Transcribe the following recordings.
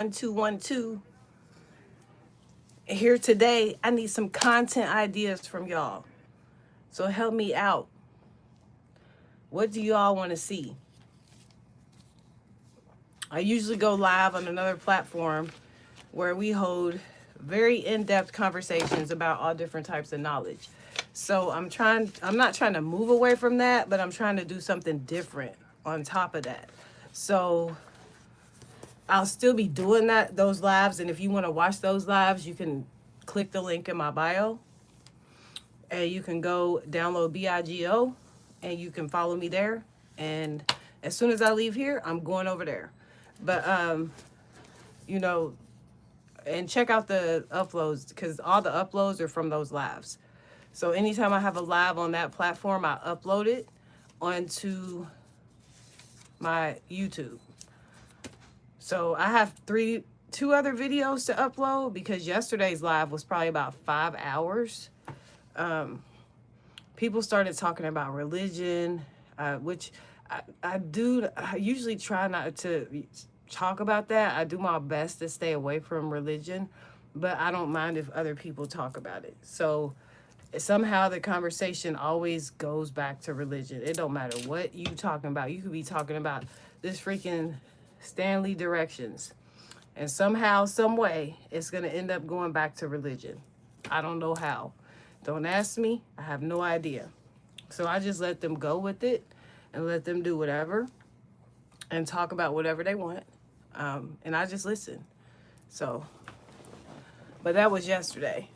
1212 here today. I need some content ideas from y'all. So help me out. What do y'all want to see? I usually go live on another platform where we hold very in-depth conversations about all different types of knowledge. So I'm not trying to move away from that, but I'm trying to do something different on top of that. So I'll still be doing those lives. And if you want to watch those lives, you can click the link in my bio and you can go download BIGO and you can follow me there. And as soon as I leave here, I'm going over there. But, you know, and check out the uploads because all the uploads are from those lives. So anytime I have a live on that platform, I upload it onto my YouTube. So I have two other videos to upload because yesterday's live was probably about 5 hours. People started talking about religion, which I usually try not to talk about that. I do my best to stay away from religion, but I don't mind if other people talk about it. So somehow the conversation always goes back to religion. It don't matter what you talking about. You could be talking about this freaking Stanley Directions. And somehow, some way, it's going to end up going back to religion. I don't know how. Don't ask me. I have no idea. So I just let them go with it and let them do whatever and talk about whatever they want. And I just listen. So, but that was yesterday.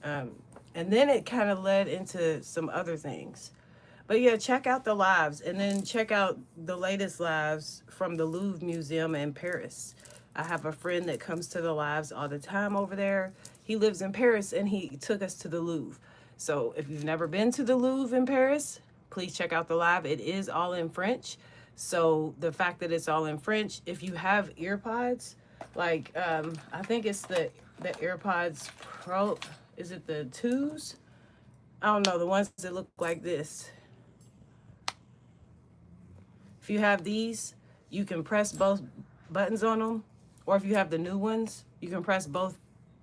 And then it kind of led into some other things. But yeah, check out the lives and then check out the latest lives from the Louvre Museum in Paris. I have a friend that comes to the lives all the time over there. He lives in Paris and he took us to the Louvre. So if you've never been to the Louvre in Paris, please check out the live. It is all in French. So the fact that it's all in French, if you have earpods, like I think it's the AirPods Pro, is it the 2s? I don't know, the ones that look like this. If you have these, you can press both buttons on them. Or if you have the new ones, you can press both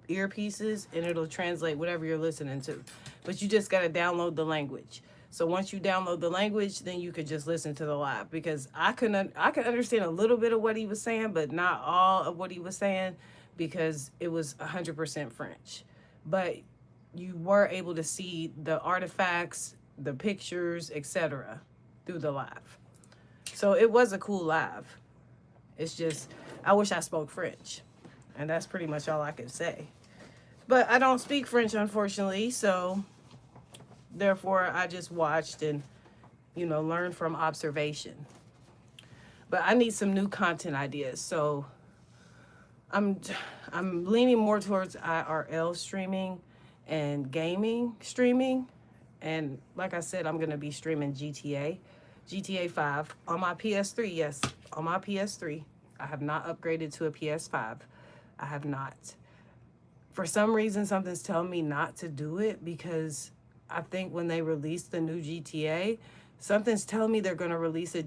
earpieces and it'll translate whatever you're listening to. But you just got to download the language. So once you download the language, then you could just listen to the live because I could understand a little bit of what he was saying, but not all of what he was saying because it was 100% French. But you were able to see the artifacts, the pictures, etc. through the live. So it was a cool live. It's just, I wish I spoke French. And that's pretty much all I can say. But I don't speak French, unfortunately. So therefore, I just watched and, learned from observation. But I need some new content ideas. So I'm leaning more towards IRL streaming and gaming streaming. And like I said, I'm going to be streaming GTA 5 on my PS3. Yes, on my PS3. I have not upgraded to a PS5. I have not. For some reason, something's telling me not to do it because I think when they release the new GTA, something's telling me they're going to release a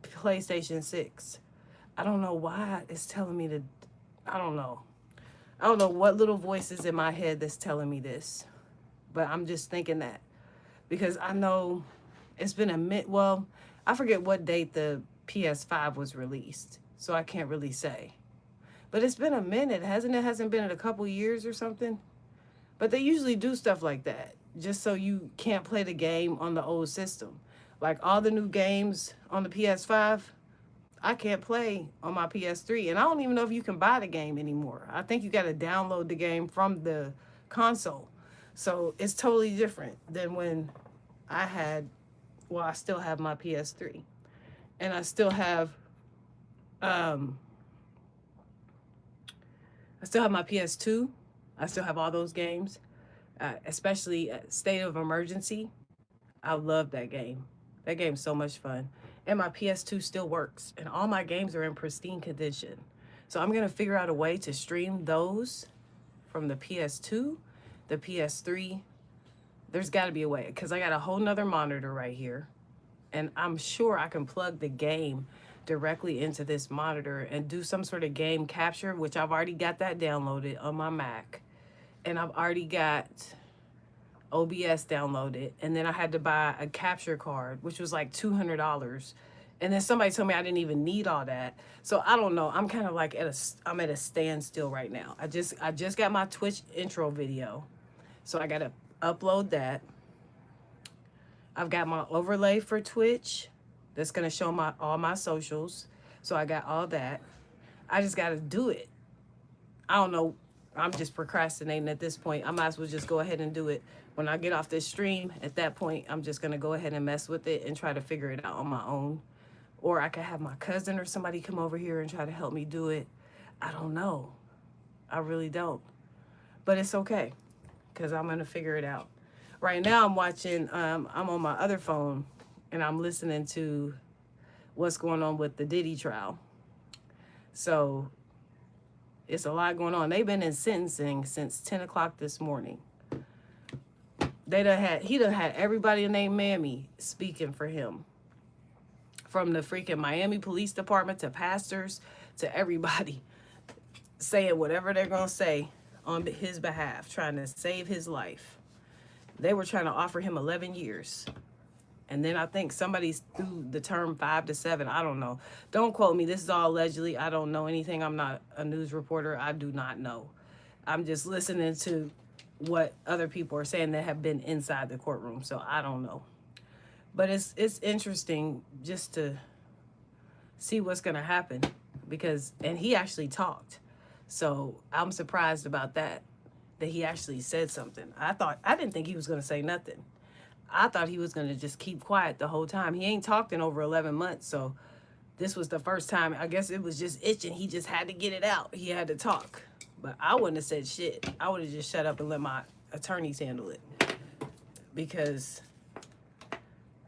PlayStation 6. I don't know why it's telling me to. I don't know. I don't know what little voice is in my head that's telling me this. But I'm just thinking that. Because I know it's been a minute. Well, I forget what date the PS5 was released. So I can't really say. But it's been a minute, hasn't it? Hasn't been in a couple years or something? But they usually do stuff like that. Just so you can't play the game on the old system. Like all the new games on the PS5, I can't play on my PS3. And I don't even know if you can buy the game anymore. I think you got to download the game from the console. So it's totally different than when I still have my PS3. And I still have my PS2. I still have all those games, especially State of Emergency. I love that game. That game's so much fun. And my PS2 still works. And all my games are in pristine condition. So I'm going to figure out a way to stream those from the PS2, the PS3. There's got to be a way because I got a whole nother monitor right here. And I'm sure I can plug the game directly into this monitor and do some sort of game capture, which I've already got that downloaded on my Mac. And I've already got OBS downloaded. And then I had to buy a capture card, which was like $200. And then somebody told me I didn't even need all that. So I don't know. I'm kind of like I'm at a standstill right now. I just got my Twitch intro video. So I got to upload that. I've got my overlay for Twitch that's going to show all my socials. So I got all that. I just got to do it. I don't know. I'm just procrastinating at this point. I might as well just go ahead and do it. When I get off this stream, at that point, I'm just going to go ahead and mess with it and try to figure it out on my own. Or I could have my cousin or somebody come over here and try to help me do it. I don't know. I really don't. But it's okay, because I'm going to figure it out. Right now I'm watching, I'm on my other phone, and I'm listening to what's going on with the Diddy trial. So it's a lot going on. They've been in sentencing since 10 o'clock this morning. He done had everybody named Mammy speaking for him. From the freaking Miami Police Department to pastors to everybody, saying whatever they're going to say on his behalf, trying to save his life. They were trying to offer him 11 years. And then I think somebody threw the term 5 to 7. I don't know. Don't quote me. This is all allegedly. I don't know anything. I'm not a news reporter. I do not know. I'm just listening to what other people are saying that have been inside the courtroom. So I don't know. But it's interesting just to see what's going to happen, and he actually talked. So I'm surprised about that he actually said something. I didn't think he was going to say nothing. I thought he was going to just keep quiet the whole time. He ain't talked in over 11 months. So this was the first time. I guess it was just itching. He just had to get it out. He had to talk. But I wouldn't have said shit. I would have just shut up and let my attorneys handle it. Because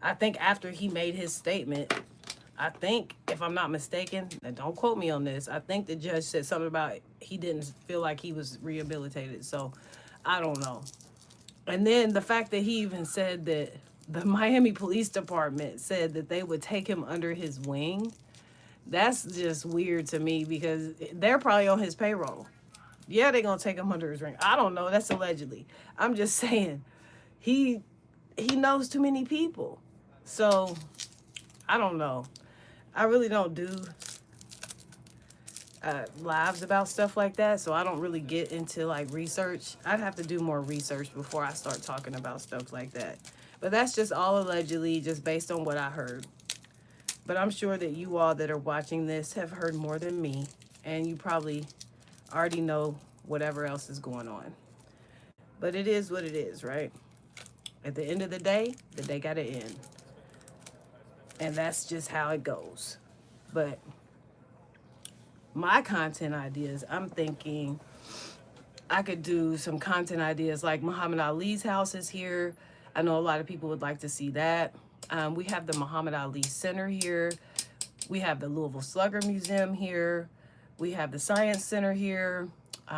I think after he made his statement, I think, if I'm not mistaken, and don't quote me on this, I think the judge said something about he didn't feel like he was rehabilitated. So I don't know. And then the fact that he even said that the Miami Police Department said that they would take him under his wing, that's just weird to me, because they're probably on his payroll. Yeah, they're going to take him under his wing. I don't know. That's allegedly. I'm just saying he knows too many people. So I don't know. I really don't do lives about stuff like that, so I don't really get into like research. I'd have to do more research before I start talking about stuff like that. But that's just all allegedly, just based on what I heard. But I'm sure that you all that are watching this have heard more than me, and you probably already know whatever else is going on. But it is what it is, right? At the end of the day gotta end. And that's just how it goes. But my content ideas, I'm thinking I could do some content ideas like Muhammad Ali's house is here. I know a lot of people would like to see that. We have the Muhammad Ali Center here. We have the Louisville Slugger Museum here. We have the Science Center here.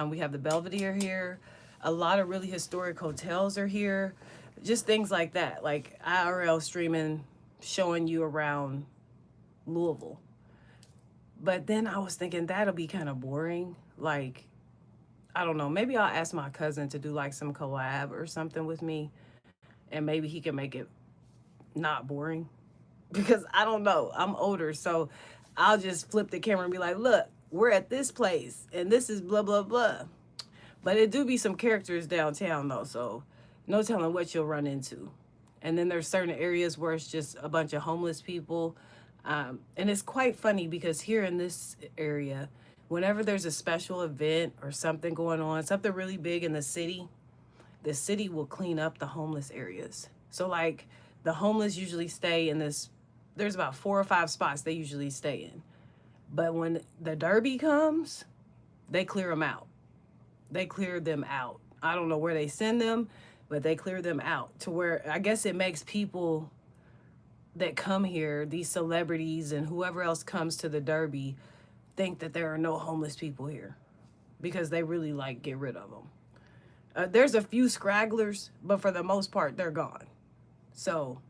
We have the Belvedere here. A lot of really historic hotels are here. Just things like that, like IRL streaming, showing you around Louisville. But then I was thinking that'll be kind of boring. Like, I don't know, maybe I'll ask my cousin to do like some collab or something with me, and maybe he can make it not boring, because I don't know, I'm older, so I'll just flip the camera and be like, look, we're at this place and this is blah blah blah. But it do be some characters downtown though, so no telling what you'll run into. And then there's certain areas where it's just a bunch of homeless people. And it's quite funny, because here in this area, whenever there's a special event or something going on, something really big in the city will clean up the homeless areas. So like the homeless usually stay in this, there's about 4 or 5 spots they usually stay in. But when the Derby comes, they clear them out. They clear them out. I don't know where they send them, but they clear them out to where I guess it makes people that come here, these celebrities and whoever else comes to the Derby, think that there are no homeless people here, because they really like get rid of them. There's a few scragglers, but for the most part, they're gone. So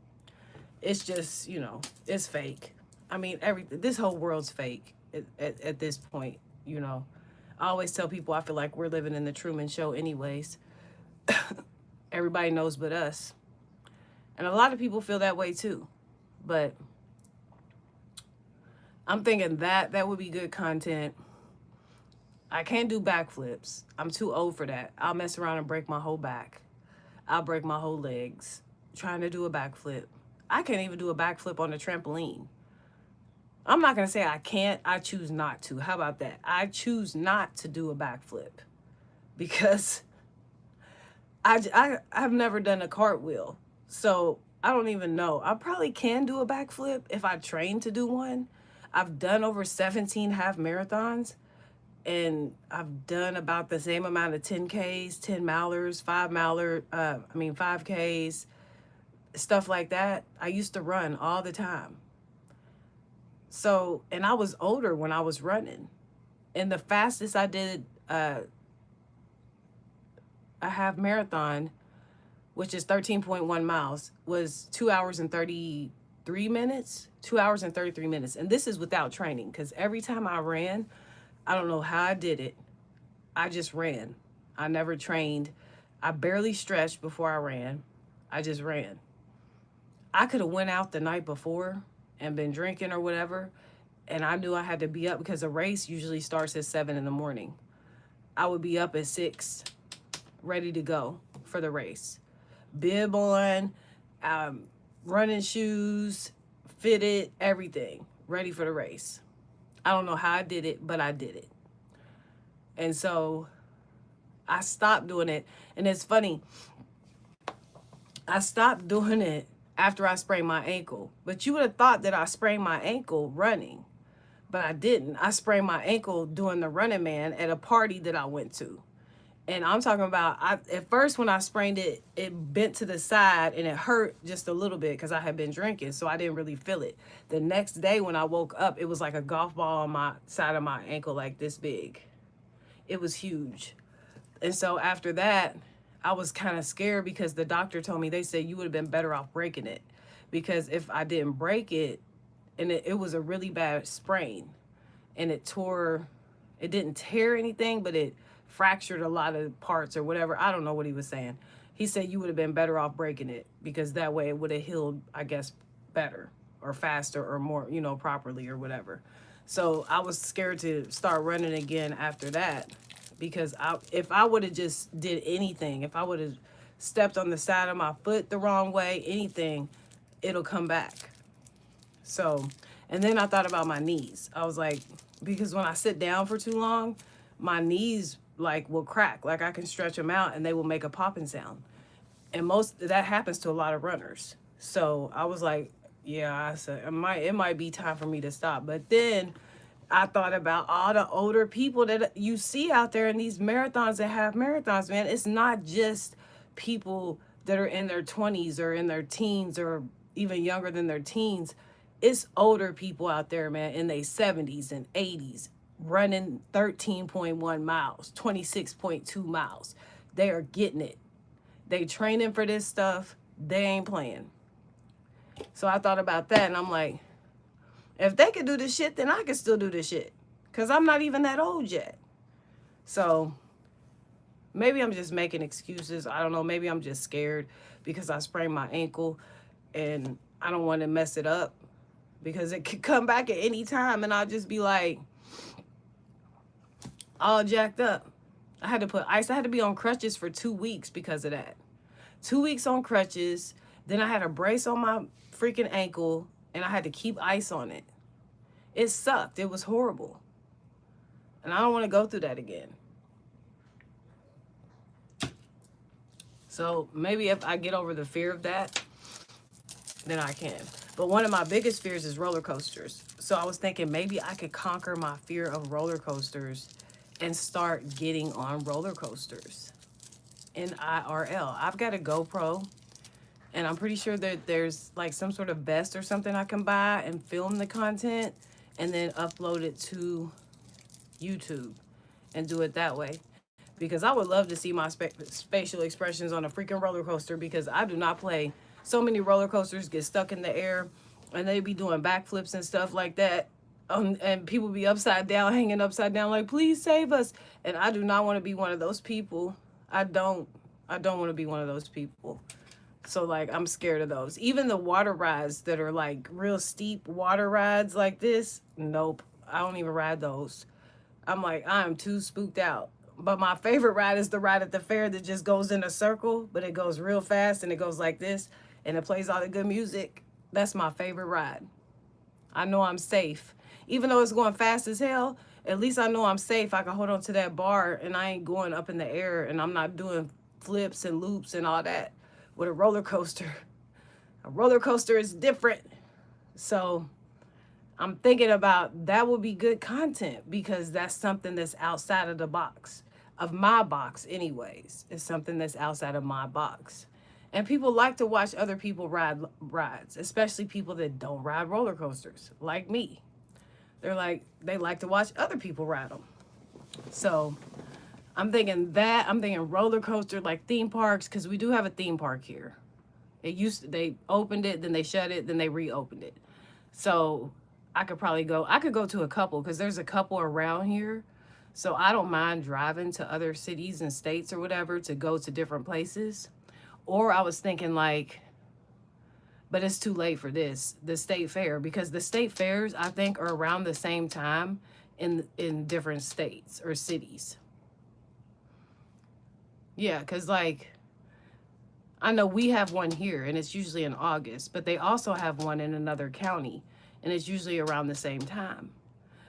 it's just, it's fake. I mean, everything. This whole world's fake at this point. You know, I always tell people I feel like we're living in the Truman Show, anyways. Everybody knows but us, and a lot of people feel that way too. But I'm thinking that would be good content. I can't do backflips. I'm too old for that. I'll mess around and break my whole back. I'll break my whole legs trying to do a backflip. I can't even do a backflip on a trampoline. I'm not going to say I can't. I choose not to. How about that? I choose not to do a backflip because I've never done a cartwheel. So I don't even know. I probably can do a backflip if I train to do one. I've done over 17 half marathons, and I've done about the same amount of 10Ks, 10 milers, 5Ks, stuff like that. I used to run all the time. So, and I was older when I was running. And the fastest I did a half marathon, which is 13.1 miles, was 2 hours and 33 minutes. 2 hours and 33 minutes. And this is without training, because every time I ran, I don't know how I did it. I just ran. I never trained. I barely stretched before I ran. I just ran. I could have went out the night before and been drinking or whatever, and I knew I had to be up because a race usually starts at 7 in the morning. I would be up at 6, ready to go for the race. Bib on, running shoes, fitted, everything, ready for the race. I don't know how I did it, but I did it. And so I stopped doing it. And it's funny, I stopped doing it after I sprained my ankle. But you would have thought that I sprained my ankle running, but I didn't. I sprained my ankle doing the Running Man at a party that I went to. And I'm talking about, at first when I sprained it, it bent to the side and it hurt just a little bit because I had been drinking, so I didn't really feel it. The next day when I woke up, it was like a golf ball on my side of my ankle, like this big. It was huge. And so after that, I was kind of scared because the doctor told me, they said you would have been better off breaking it. Because if I didn't break it, and it was a really bad sprain, and it didn't tear anything, but it fractured a lot of parts or whatever. I don't know what he was saying. He said you would have been better off breaking it because that way it would have healed, I guess, better or faster or more, properly or whatever. So I was scared to start running again after that because if I would have just did anything, if I would have stepped on the side of my foot the wrong way, anything, it'll come back. So, and then I thought about my knees. I was like, because when I sit down for too long, my knees will crack. Like I can stretch them out and they will make a popping sound. And that happens to a lot of runners. So I was like, yeah, I said it might be time for me to stop. But then I thought about all the older people that you see out there in these marathons that have marathons, man. It's not just people that are in their 20s or in their teens or even younger than their teens. It's older people out there, man, in their 70s and 80s, running 13.1 miles, 26.2 miles. They are getting it. They training for this stuff. They ain't playing. So I thought about that, and I'm like, if they could do this shit, then I can still do this shit. Because I'm not even that old yet. So maybe I'm just making excuses. I don't know. Maybe I'm just scared because I sprained my ankle, and I don't want to mess it up. Because it could come back at any time and I'll just be like all jacked up. I had to put ice. I had to be on crutches for 2 weeks because of that. 2 weeks on crutches. Then I had a brace on my freaking ankle and I had to keep ice on it. It sucked. It was horrible. And I don't want to go through that again. So maybe if I get over the fear of that, then I can. But one of my biggest fears is roller coasters. So I was thinking maybe I could conquer my fear of roller coasters and start getting on roller coasters in IRL. I've got a GoPro, and I'm pretty sure that there's some sort of vest or something I can buy and film the content and then upload it to YouTube and do it that way. Because I would love to see my facial expressions on a freaking roller coaster because I do not play. So many roller coasters get stuck in the air and they be doing backflips and stuff like that. And people be upside down, hanging upside down, like, please save us. And I do not want to be one of those people. I don't. I don't want to be one of those people. So like I'm scared of those. Even the water rides that are like real steep water rides like this, nope. I don't even ride those. I'm like, I'm too spooked out. But my favorite ride is the ride at the fair that just goes in a circle, but it goes real fast and it goes like this and it plays all the good music. That's my favorite ride. I know I'm safe. Even though it's going fast as hell, at least I know I'm safe. I can hold on to that bar and I ain't going up in the air and I'm not doing flips and loops and all that with a roller coaster. A roller coaster is different. So I'm thinking about that would be good content because that's something that's outside of the box, of my box, anyways. It's something that's outside of my box. And people like to watch other people ride rides, especially people that don't ride roller coasters, like me. They're like, they like to watch other people ride them. So I'm thinking roller coaster, like theme parks, because we do have a theme park here. They opened it, then they shut it, then they reopened it. So I could go to a couple because there's a couple around here. So I don't mind driving to other cities and states or whatever to go to different places. Or I was thinking like, but it's too late for this, the state fair, because the state fairs I think are around the same time in different states or cities. Yeah, because like I know we have one here and it's usually in August, but they also have one in another county and it's usually around the same time.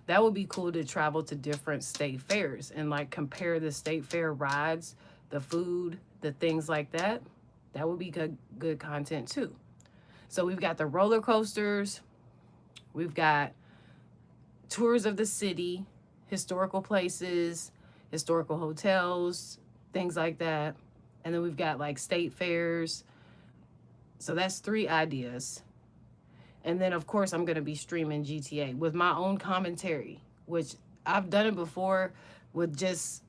That would be cool to travel to different state fairs and like compare the state fair rides, the food, the things like that. That would be good content too. So we've got the roller coasters, we've got tours of the city, historical places, historical hotels, things like that. And then we've got like state fairs. So that's 3 ideas. And then of course I'm going to be streaming GTA with my own commentary, which I've done it before with just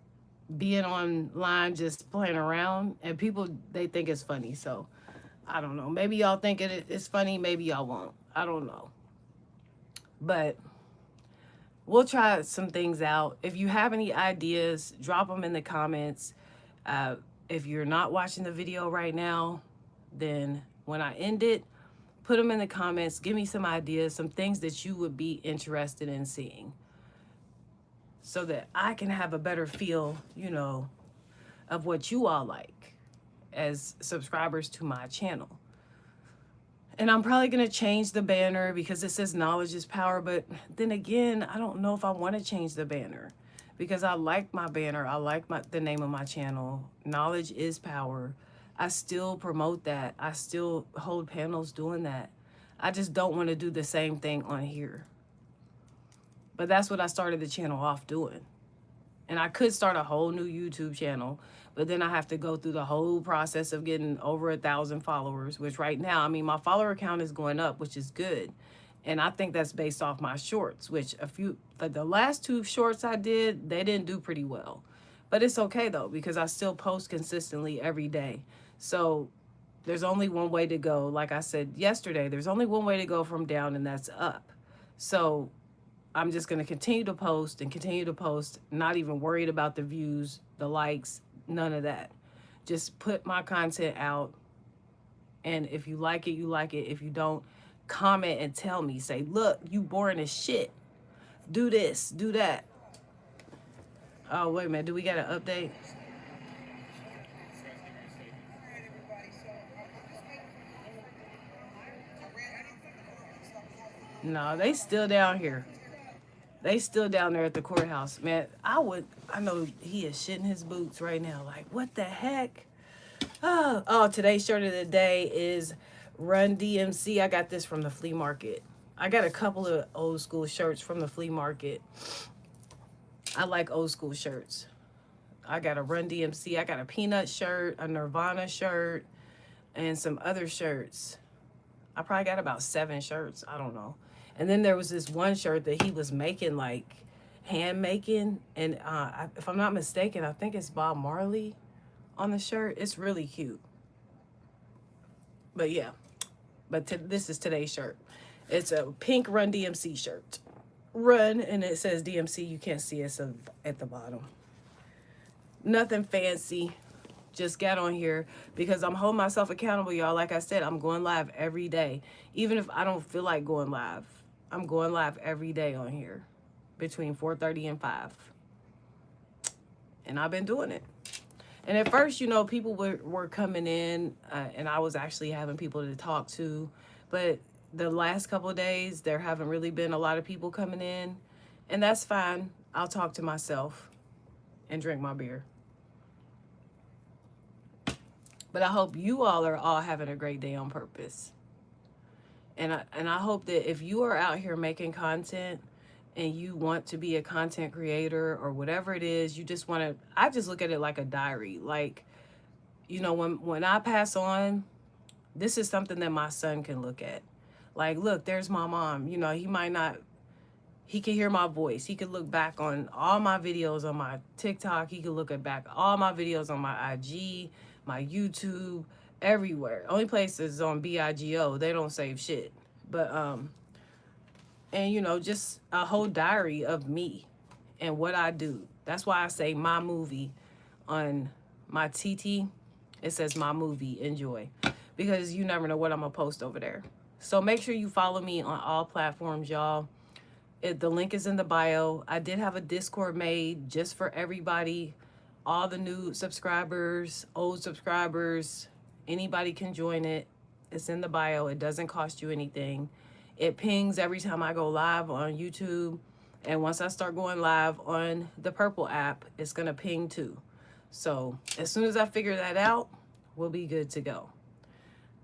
being online, just playing around, and people, they think it's funny. So I don't know. Maybe y'all think it's funny. Maybe y'all won't. I don't know. But we'll try some things out. If you have any ideas, drop them in the comments. If you're not watching the video right now, then when I end it, put them in the comments. Give me some ideas, some things that you would be interested in seeing so that I can have a better feel, you know, of what you all like as subscribers to my channel. And I'm probably going to change the banner because it says knowledge is power. But then again, I don't know if I want to change the banner because I like my banner. I like the name of my channel. Knowledge is power. I still promote that. I still hold panels doing that. I just don't want to do the same thing on here. But that's what I started the channel off doing. And I could start a whole new YouTube channel, but then I have to go through the whole process of getting over 1,000 followers, which right now, I mean, my follower count is going up, which is good. And I think that's based off my shorts, which the last 2 shorts I did, they didn't do pretty well. But it's okay though, because I still post consistently every day. So there's only one way to go. Like I said yesterday, there's only one way to go from down, and that's up. So I'm just going to continue to post and continue to post, not even worried about the views, the likes, none of that. Just put my content out. And if you like it, you like it. If you don't, comment and tell me. Say, look, you boring as shit. Do this, do that. Oh, wait a minute. Do we got an update? No, they still down here. They still down there at the courthouse. Man, I know he is shitting his boots right now. Like, what the heck? Oh, today's shirt of the day is Run DMC. I got this from the flea market. I got a couple of old school shirts from the flea market. I like old school shirts. I got a Run DMC. I got a Peanut shirt, a Nirvana shirt, and some other shirts. I probably got about 7 shirts. I don't know. And then there was this one shirt that he was making, like hand making. And if I'm not mistaken, I think it's Bob Marley on the shirt. It's really cute. But yeah, this is today's shirt. It's a pink Run DMC shirt. Run, and it says DMC. You can't see it at the bottom. Nothing fancy. Just got on here because I'm holding myself accountable, y'all. Like I said, I'm going live every day. Even if I don't feel like going live, I'm going live every day on here between 4:30 and 5. And I've been doing it. And at first, you know, people were coming in and I was actually having people to talk to. But the last couple of days, there haven't really been a lot of people coming in. And that's fine. I'll talk to myself and drink my beer. But I hope you all are all having a great day on purpose. And I hope that if you are out here making content and you want to be a content creator or whatever it is, you just want to, I just look at it like a diary. Like, you know, when I pass on, this is something that my son can look at. Like, look, there's my mom. You know, he might not, he can hear my voice. He could look back on all my videos on my TikTok. He could look at back all my videos on my IG, my YouTube, everywhere. Only place is on BIGO. They don't save shit. But and you know, just a whole diary of me and what I do. That's why I say my movie on my TT. It says my movie, enjoy, because you never know what I'm gonna post over there. So make sure you follow me on all platforms, y'all. The link is in the bio. I did have a Discord made just for everybody, all the new subscribers, old subscribers, anybody can join it. It's in the bio. It doesn't cost you anything. It pings every time I go live on YouTube. And once I start going live on the Purple app, it's going to ping too. So as soon as I figure that out, we'll be good to go.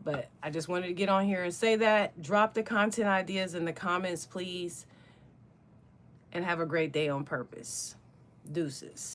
But I just wanted to get on here and say that. Drop the content ideas in the comments, please. And have a great day on purpose. Deuces.